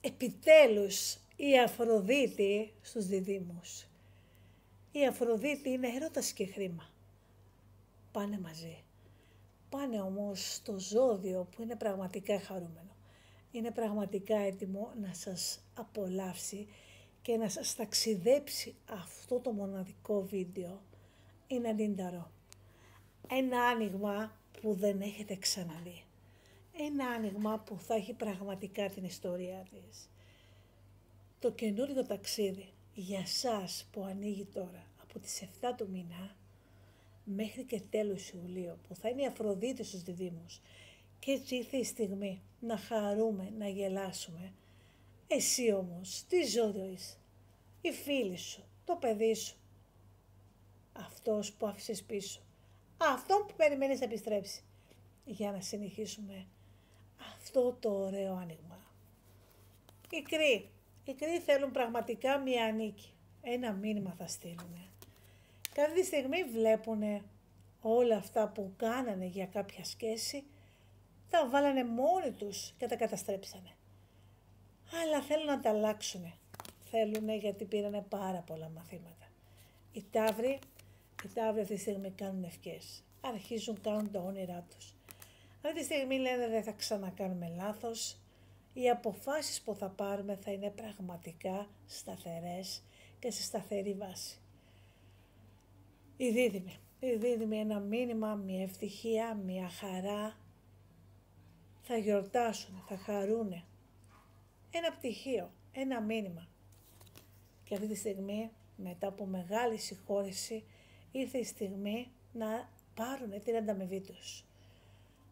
Επιτέλους η Αφροδίτη στους διδύμους. Η Αφροδίτη είναι έρωτας και χρήμα. Πάνε μαζί. Πάνε όμως στο ζώδιο που είναι πραγματικά χαρούμενο. Είναι πραγματικά έτοιμο να σας απολαύσει και να σας ταξιδέψει αυτό το μοναδικό βίντεο. Είναι αντίνταρο. Ένα άνοιγμα που δεν έχετε ξαναδεί. Ένα άνοιγμα που θα έχει πραγματικά την ιστορία της. Το καινούργιο ταξίδι για σας που ανοίγει τώρα από τις 7 του μήνα μέχρι και τέλος Ιουλίου που θα είναι η Αφροδίτη στους διδύμους και έτσι ήρθε η στιγμή να χαρούμε, να γελάσουμε. Εσύ όμως, τι ζώδιο είσαι, η φίλη σου, το παιδί σου, αυτός που άφησες πίσω, αυτόν που περιμένεις να επιστρέψει για να συνεχίσουμε αυτό το ωραίο άνοιγμα. Οι κρύοι θέλουν πραγματικά μία νίκη, ένα μήνυμα θα στείλουν. Κάθε στιγμή βλέπουν όλα αυτά που κάνανε για κάποια σχέση, τα βάλανε μόνοι τους και τα καταστρέψανε. Αλλά θέλουν να τα αλλάξουν. Θέλουν γιατί πήρανε πάρα πολλά μαθήματα. Οι Ταύροι αυτή τη στιγμή κάνουν ευχές. Αρχίζουν, κάνουν τα όνειρά τους. Αυτή τη στιγμή λένε δεν θα ξανακάνουμε λάθος. Οι αποφάσεις που θα πάρουμε θα είναι πραγματικά σταθερές και σε σταθερή βάση. Οι δίδυμοι ένα μήνυμα, μια ευτυχία, μια χαρά. Θα γιορτάσουν, θα χαρούνε. Ένα πτυχίο, ένα μήνυμα. Και αυτή τη στιγμή, μετά από μεγάλη συγχώρεση, ήρθε η στιγμή να πάρουν την ανταμοιβή τους.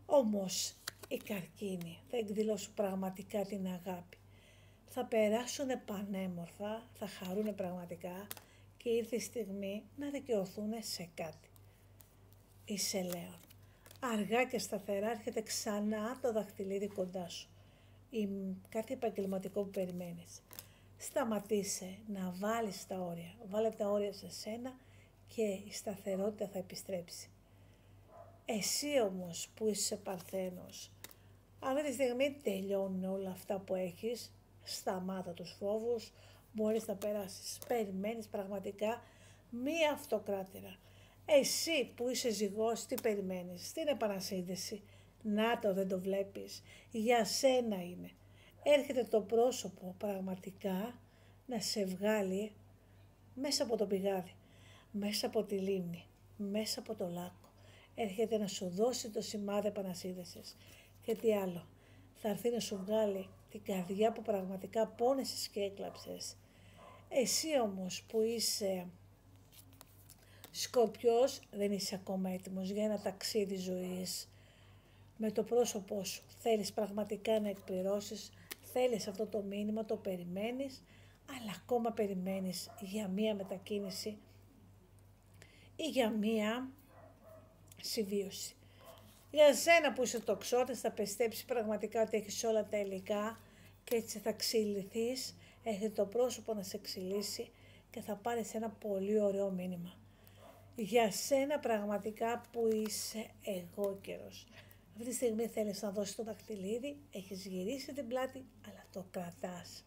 Όμως οι καρκίνοι θα εκδηλώσουν πραγματικά την αγάπη. Θα περάσουν πανέμορφα, θα χαρούν πραγματικά και ήρθε η στιγμή να δικαιωθούν σε κάτι. Είσαι Λέων. Αργά και σταθερά έρχεται ξανά το δαχτυλίδι κοντά σου. Ή κάτι επαγγελματικό που περιμένεις. Σταματήσε να βάλεις τα όρια. Βάλε τα όρια σε σένα και η σταθερότητα θα επιστρέψει. Εσύ όμως που είσαι Παρθένος, αυτή τη στιγμή τελειώνουν όλα αυτά που έχεις, σταμάτα τους φόβους, μπορείς να περάσεις. Περιμένεις πραγματικά μία αυτοκράτηρα. Εσύ που είσαι ζυγός, τι περιμένεις, την επανασύνδεση. Να το δεν το βλέπεις, για σένα είναι. Έρχεται το πρόσωπο πραγματικά να σε βγάλει μέσα από το πηγάδι, μέσα από τη λίμνη, μέσα από το λάκκο. Έρχεται να σου δώσει το σημάδι επανασύνδεσης. Και τι άλλο, θα έρθει να σου βγάλει την καρδιά που πραγματικά πόνεσες και έκλαψες. Εσύ όμως που είσαι Σκορπιός, δεν είσαι ακόμα έτοιμος για ένα ταξίδι ζωής με το πρόσωπό σου. Θέλεις πραγματικά να εκπληρώσεις, θέλεις αυτό το μήνυμα, το περιμένεις, αλλά ακόμα περιμένεις για μία μετακίνηση ή για μία συμβίωση. Για σένα που είσαι τοξότης θα πιστέψεις πραγματικά ότι έχεις όλα τα υλικά και έτσι θα ξυληθείς, έχετε το πρόσωπο να σε ξυλήσει και θα πάρεις ένα πολύ ωραίο μήνυμα. Για σένα πραγματικά που είσαι εγώ καιρός. Αυτή τη στιγμή θέλεις να δώσεις το δαχτυλίδι, έχεις γυρίσει την πλάτη, αλλά το κρατάς.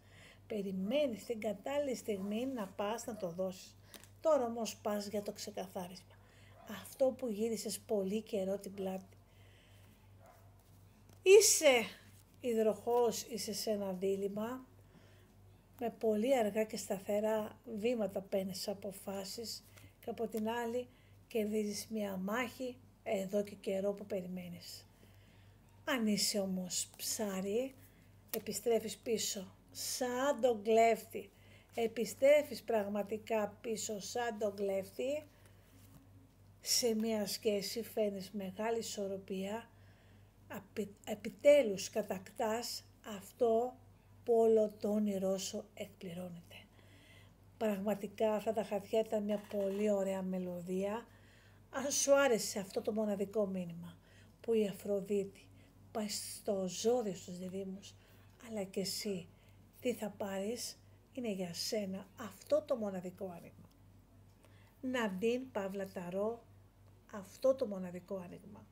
Περιμένεις την κατάλληλη στιγμή να πας να το δώσεις. Τώρα όμως πας για το ξεκαθάρισμα. Αυτό που γύρισες πολύ καιρό την πλάτη. Είσαι υδροχός, είσαι σε ένα δίλημμα, με πολύ αργά και σταθερά βήματα παίρνεις αποφάσεις και από την άλλη κερδίζεις μια μάχη εδώ και καιρό που περιμένεις. Αν είσαι όμως ψάρι, επιστρέφεις πίσω σαν τον κλέφτη. Επιστρέφεις πραγματικά πίσω σαν τον κλέφτη. Σε μια σχέση φαίνεις μεγάλη ισορροπία. Επιτέλους κατακτάς αυτό που όλο το όνειρό σου εκπληρώνεται. Πραγματικά αυτά τα χαρτιά ήταν μια πολύ ωραία μελωδία. Αν σου άρεσε αυτό το μοναδικό μήνυμα που η Αφροδίτη πάει στο ζώδιο στους διδύμους, αλλά και εσύ τι θα πάρεις, είναι για σένα αυτό το μοναδικό άνοιγμα. Ναντίν Παύλα Ταρό, αυτό το μοναδικό άνοιγμα.